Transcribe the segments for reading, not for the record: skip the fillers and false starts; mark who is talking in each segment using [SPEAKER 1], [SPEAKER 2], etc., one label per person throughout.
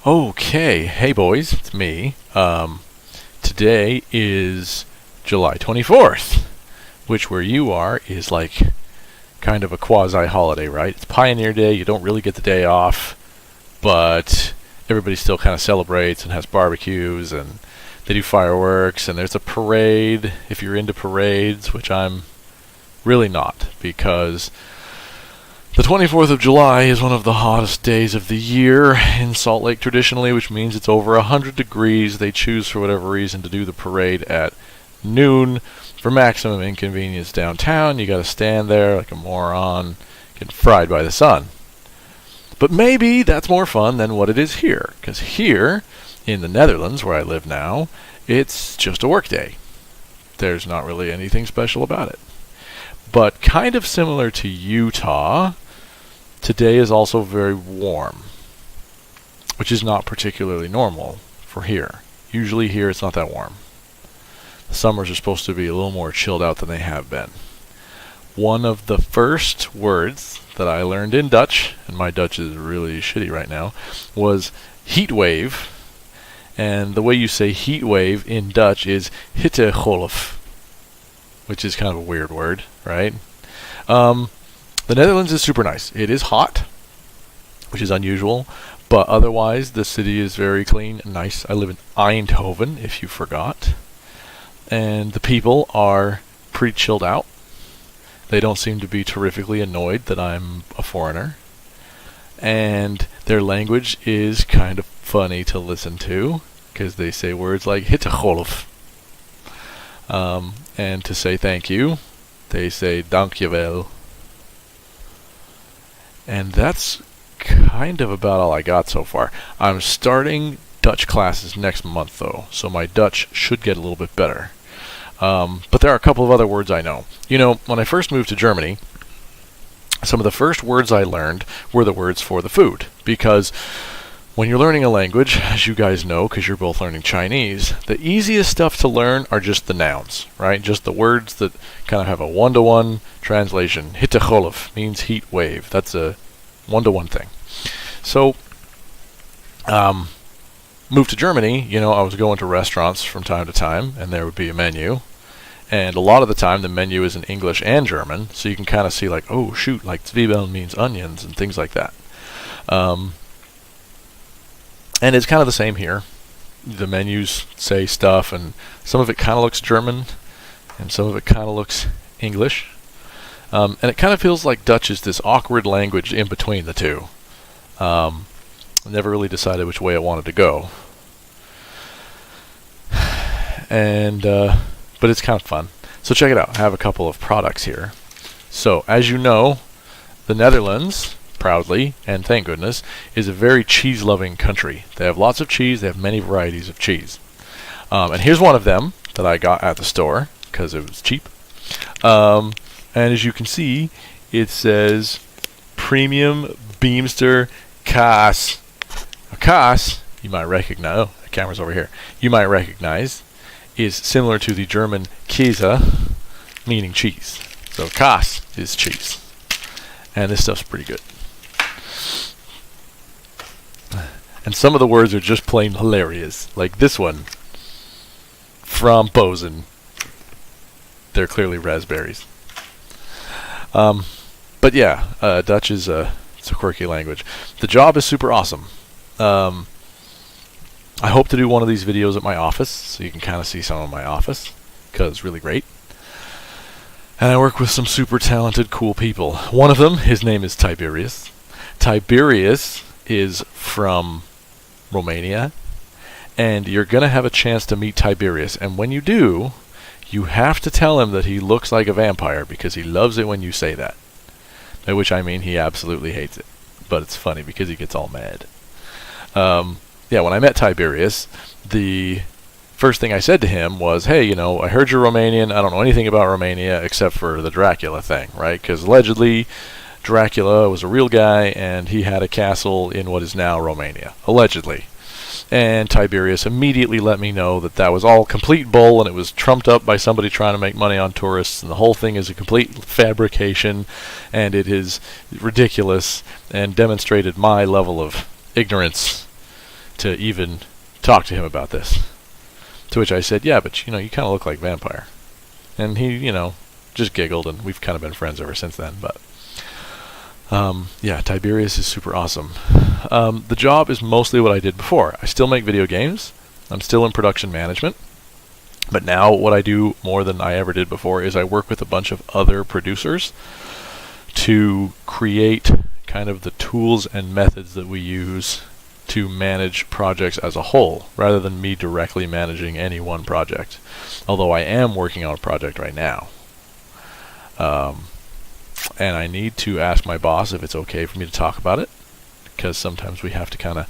[SPEAKER 1] Okay, hey boys, it's me. Today is July 24th, which where you are is like kind of a quasi-holiday, right? It's Pioneer Day, you don't really get the day off, but everybody still kind of celebrates and has barbecues and they do fireworks and there's a parade if you're into parades, which I'm really not, because the 24th of July is one of the hottest days of the year in Salt Lake traditionally, which means it's over 100 degrees. They choose for whatever reason to do the parade at noon for maximum inconvenience downtown. You gotta stand there like a moron, getting fried by the sun. But maybe that's more fun than what it is here, because here in the Netherlands, where I live now, it's just a work day. There's not really anything special about it. But kind of similar to Utah, today is also very warm, which is not particularly normal for here. Usually here it's not that warm. The summers are supposed to be a little more chilled out than they have been. One of the first words that I learned in Dutch, and my Dutch is really shitty right now, was heat wave. And the way you say heat wave in Dutch is hittegolf, which is kind of a weird word, right? The Netherlands is super nice. It is hot, which is unusual, but otherwise the city is very clean and nice. I live in Eindhoven, if you forgot. And the people are pretty chilled out. They don't seem to be terrifically annoyed that I'm a foreigner. And their language is kind of funny to listen to, because they say words like hittegolf. And to say thank you, they say dankjewel. And that's kind of about all I got so far. I'm starting Dutch classes next month though, so my Dutch should get a little bit better. But there are a couple of other words I know. You know, when I first moved to Germany, some of the first words I learned were the words for the food, because when you're learning a language, as you guys know, because you're both learning Chinese, the easiest stuff to learn are just the nouns, right? Just the words that kind of have a one-to-one translation. Hittegolf means heat wave. That's a one-to-one thing. So, moved to Germany, you know, I was going to restaurants from time to time, and there would be a menu. And a lot of the time, the menu is in English and German, so you can kind of see like, oh, shoot, like Zwiebeln means onions and things like that. And it's kind of the same here. The menus say stuff, and some of it kind of looks German, and some of it kind of looks English. And it kind of feels like Dutch is this awkward language in between the two. I never really decided which way I wanted to go. And but it's kind of fun. So check it out. I have a couple of products here. So, as you know, the Netherlands, proudly, and thank goodness, is a very cheese-loving country. They have lots of cheese. They have many varieties of cheese. And here's one of them that I got at the store because it was cheap. And as you can see, it says Premium Beemster Kaas. A Kaas, you might recognize. Oh, the camera's over here. You might recognize is similar to the German Käse, meaning cheese. So Kaas is cheese. And this stuff's pretty good. And some of the words are just plain hilarious. Like this one. Frambozen. They're clearly raspberries. But yeah, Dutch is it's a quirky language. The job is super awesome. I hope to do one of these videos at my office, so you can kind of see some of my office, because it's really great. And I work with some super talented, cool people. One of them, his name is Tiberius. Tiberius is from Romania, and you're going to have a chance to meet Tiberius. And when you do, you have to tell him that he looks like a vampire, because he loves it when you say that. By which I mean he absolutely hates it. But it's funny because he gets all mad. Yeah, when I met Tiberius, the first thing I said to him was, hey, you know, I heard you're Romanian. I don't know anything about Romania except for the Dracula thing, right? Because allegedly Dracula was a real guy and he had a castle in what is now Romania. Allegedly. And Tiberius immediately let me know that that was all complete bull and it was trumped up by somebody trying to make money on tourists, and the whole thing is a complete fabrication and it is ridiculous, and demonstrated my level of ignorance to even talk to him about this. To which I said, yeah, but you kind of look like Vampire. And he, just giggled, and we've kind of been friends ever since then. But yeah, Tiberius is super awesome. The job is mostly what I did before. I still make video games. I'm still in production management. But now what I do more than I ever did before is I work with a bunch of other producers to create kind of the tools and methods that we use to manage projects as a whole, rather than me directly managing any one project. Although I am working on a project right now. And I need to ask my boss if it's okay for me to talk about it, because sometimes we have to kind of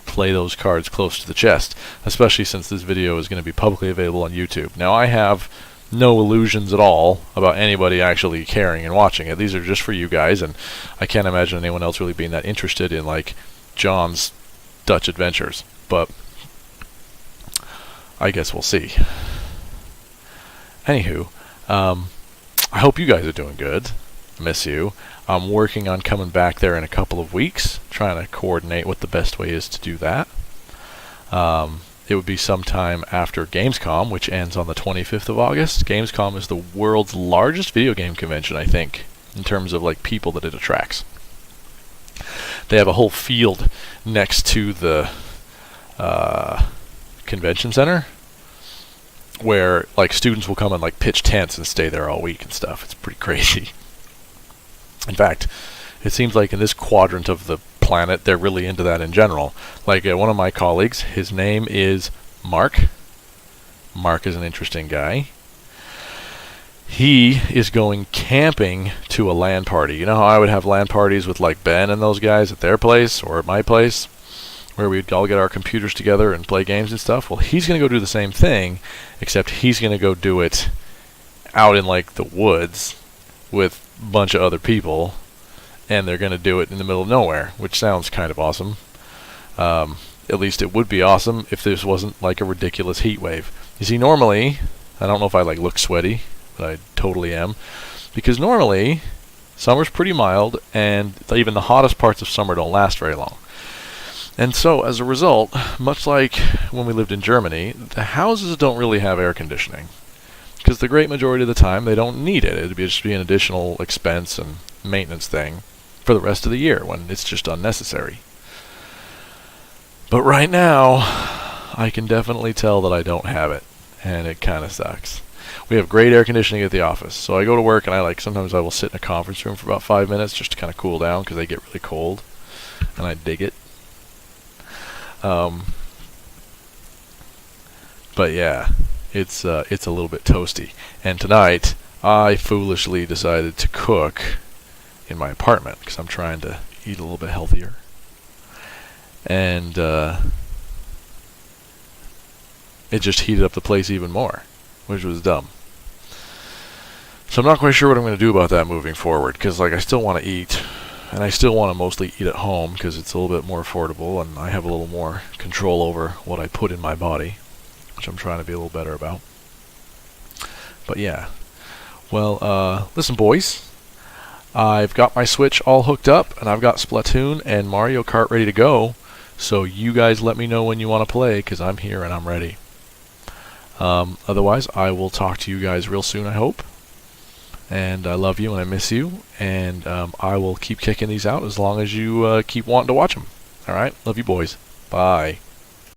[SPEAKER 1] play those cards close to the chest, especially since this video is going to be publicly available on YouTube. Now, I have no illusions at all about anybody actually caring and watching it. These are just for you guys, and I can't imagine anyone else really being that interested in, like, John's Dutch adventures. But I guess we'll see. Anywho, I hope you guys are doing good. I miss you. I'm working on coming back there in a couple of weeks, trying to coordinate what the best way is to do that. It would be sometime after Gamescom, which ends on the 25th of August. Gamescom is the world's largest video game convention, I think, in terms of like people that it attracts. They have a whole field next to the convention center where like students will come and like pitch tents and stay there all week and stuff. It's pretty crazy. In fact, it seems like in this quadrant of the planet, they're really into that in general. Like one of my colleagues, his name is Mark. Mark is an interesting guy. He is going camping to a LAN party. You know how I would have LAN parties with like Ben and those guys at their place or at my place, where we'd all get our computers together and play games and stuff? Well, he's going to go do the same thing, except he's going to go do it out in like the woods with a bunch of other people, and they're going to do it in the middle of nowhere, which sounds kind of awesome. At least it would be awesome if this wasn't like a ridiculous heat wave. You see, normally, I don't know if I like look sweaty, but I totally am, because normally summer's pretty mild, and even the hottest parts of summer don't last very long. And so, as a result, much like when we lived in Germany, the houses don't really have air conditioning, because the great majority of the time they don't need it. It'd just be an additional expense and maintenance thing for the rest of the year when it's just unnecessary. But right now, I can definitely tell that I don't have it, and it kind of sucks. We have great air conditioning at the office, so I go to work and sometimes I will sit in a conference room for about 5 minutes just to kind of cool down because they get really cold, and I dig it. But yeah, it's a little bit toasty. And tonight, I foolishly decided to cook in my apartment because I'm trying to eat a little bit healthier. And it just heated up the place even more, which was dumb. So I'm not quite sure what I'm going to do about that moving forward, because like I still want to eat, and I still want to mostly eat at home because it's a little bit more affordable, and I have a little more control over what I put in my body, which I'm trying to be a little better about. But yeah. Well, listen, boys. I've got my Switch all hooked up, and I've got Splatoon and Mario Kart ready to go. So you guys let me know when you want to play, because I'm here and I'm ready. Otherwise, I will talk to you guys real soon, I hope. And I love you and I miss you. And I will keep kicking these out as long as you keep wanting to watch them. Alright? Love you, boys. Bye.